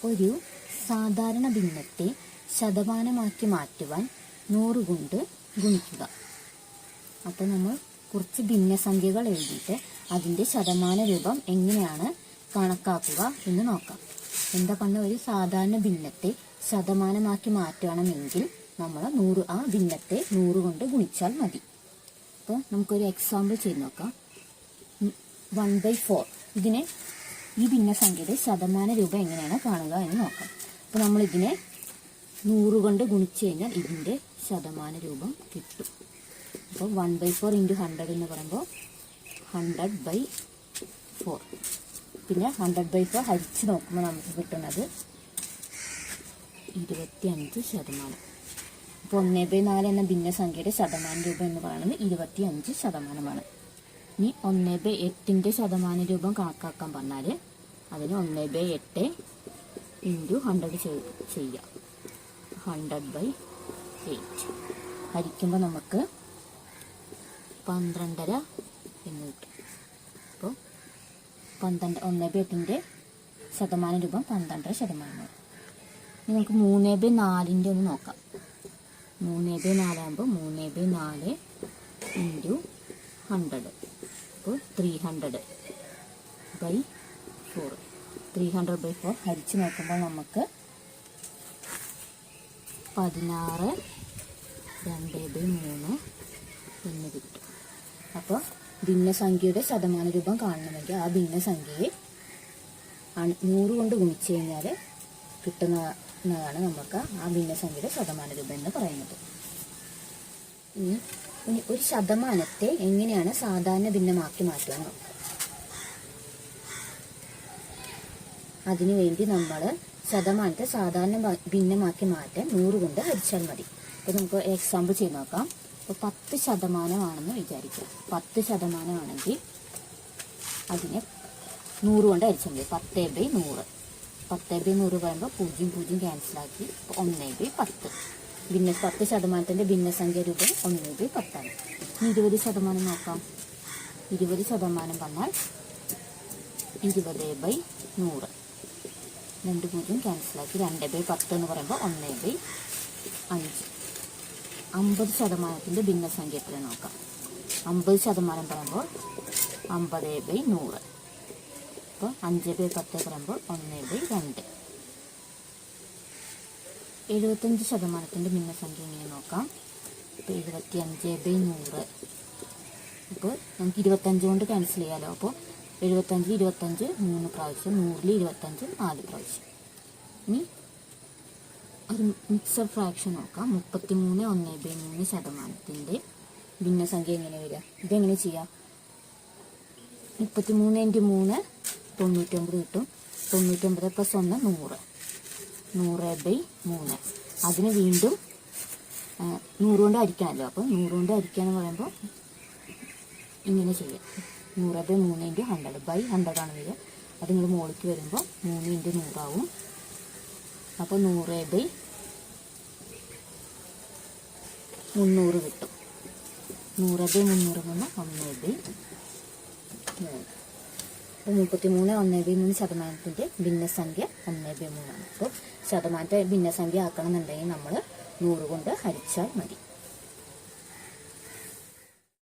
ഒരു സാധാരണ ഭിന്നത്തെ ശതമാനമാക്കി മാറ്റുവാൻ 100 കൊണ്ട് ഗുണിക്കുക. അപ്പോൾ നമ്മൾ കുറച്ച് ഭിന്നസംഖ്യകൾ എഴുതിയിട്ട് അതിൻ്റെ ശതമാന രൂപം എങ്ങനെയാണ് കണക്കാക്കുക എന്ന് നോക്കാം. എന്താ പറഞ്ഞ ഒരു സാധാരണ ഭിന്നത്തെ ശതമാനമാക്കി മാറ്റണമെങ്കിൽ നമ്മൾ ആ ഭിന്നത്തെ 100 കൊണ്ട് ഗുണിച്ചാൽ മതി. അപ്പോൾ നമുക്കൊരു എക്സാമ്പിൾ ചെയ്ത് നോക്കാം. 1/4 ഇതിനെ ഈ ഭിന്നസംഖ്യയുടെ ശതമാന രൂപം എങ്ങനെയാണ് കാണുക എന്ന് നോക്കാം. അപ്പോൾ നമ്മളിതിനെ 100 കൊണ്ട് ഗുണിച്ചു കഴിഞ്ഞാൽ ഇതിൻ്റെ ശതമാന രൂപം കിട്ടും. അപ്പോൾ 1/4 × 100 എന്ന് പറയുമ്പോൾ 100/4. പിന്നെ 100/4 ഹരിച്ച് നോക്കുമ്പോൾ നമുക്ക് കിട്ടുന്നത് 25%. അപ്പോൾ 1/4 എന്ന ഭിന്നസംഖ്യയുടെ ശതമാന രൂപം എന്ന് പറയുന്നത് 25%. ഇനി 1/8 ശതമാന രൂപം കണക്കാക്കാൻ പറഞ്ഞാൽ അതിന് 1/8 × 100 ചെയ്യാം. 100/8 ഹരിക്കുമ്പോൾ നമുക്ക് 12.5 എന്ന് കിട്ടും. അപ്പോൾ 1/8 ശതമാന രൂപം 12%. ഇനി നമുക്ക് 3/4 ഒന്ന് നോക്കാം. 3/4 ആകുമ്പോൾ 3/4 × 100. അപ്പോൾ 300/4. 300/4 ഹരിച്ച് നോക്കുമ്പോൾ നമുക്ക് 16 2/3 എന്ന് കിട്ടും. അപ്പോൾ ഭിന്നസംഖ്യയുടെ ശതമാന രൂപം കാണണമെങ്കിൽ ആ ഭിന്നസംഖ്യയെ 100 കൊണ്ട് ഗുണിച്ചു കഴിഞ്ഞാൽ കിട്ടുന്നതാണ് നമുക്ക് ആ ഭിന്നസംഖ്യയുടെ ശതമാന രൂപം എന്ന് പറയുന്നത്. ഇനി ഒരു ശതമാനത്തെ എങ്ങനെയാണ് സാധാരണ ഭിന്നമാക്കി മാറ്റുക നോക്കാം. അതിനുവേണ്ടി നമ്മൾ ശതമാനത്തെ സാധാരണ ഭിന്നമാക്കി മാറ്റാൻ 100 കൊണ്ട് ഹരിച്ചാൽ മതി. അപ്പോൾ നമുക്ക് എക്സാമ്പിൾ ചെയ്ത് നോക്കാം. അപ്പോൾ 10% വിചാരിക്കുക. 10% അതിനെ 100 കൊണ്ട് ഹരിച്ചാൽ മതി. 10/100. 10/100 പറയുമ്പോൾ 0 ക്യാൻസലാക്കി 1/10. 10% ഭിന്നസംഖ്യ രൂപം 1/10. ഇനി 20% നോക്കാം. 20% പറഞ്ഞാൽ 20/100. 2 ക്യാൻസലാക്കി 2/10 എന്ന് പറയുമ്പോൾ 1/5. 50% ഭിന്നസംഖ്യ എത്ര നോക്കാം. 50% പറയുമ്പോൾ 50/100. അപ്പോൾ 5/10 പറയുമ്പോൾ 1/2. 75% ഭിന്നസംഖ്യ എങ്ങനെ നോക്കാം. അപ്പോൾ 75/100. അപ്പോൾ നമുക്ക് 25 കൊണ്ട് ക്യാൻസൽ ചെയ്യാമല്ലോ. അപ്പോൾ 75 3 പ്രാവശ്യം, 100 25 4 പ്രാവശ്യം. ഇനി ഒരു മിക്സഡ് ഫ്രാക്ഷൻ നോക്കാം. 33 1/3% ഭിന്നസംഖ്യ എങ്ങനെ വരിക? ഇതെങ്ങനെ ചെയ്യാം? 33 × 3 99 കിട്ടും. 99 + 1 100. 100/3. അതിന് വീണ്ടും 100 കൊണ്ട് ഹരിക്കാമല്ലോ. അപ്പോൾ 100 കൊണ്ട് ഹരിക്കാന്ന് പറയുമ്പോൾ ഇങ്ങനെ ചെയ്യാം. 100/3 × 100/100 ആണ് വരിക. അത് നിങ്ങൾ മുകളിലേക്ക് വരുമ്പോൾ 3 × 100 ആവും. അപ്പോൾ 100/300 കിട്ടും. 100/300 പറഞ്ഞാൽ 1/3. അപ്പോൾ 33 1/3% ഭിന്നസംഖ്യ 1/3 ആണ്. അപ്പോൾ ശതമാനത്തെ ഭിന്നസംഖ്യ ആക്കണമെന്നുണ്ടെങ്കിൽ നമ്മൾ 100 കൊണ്ട് ഹരിച്ചാൽ മതി.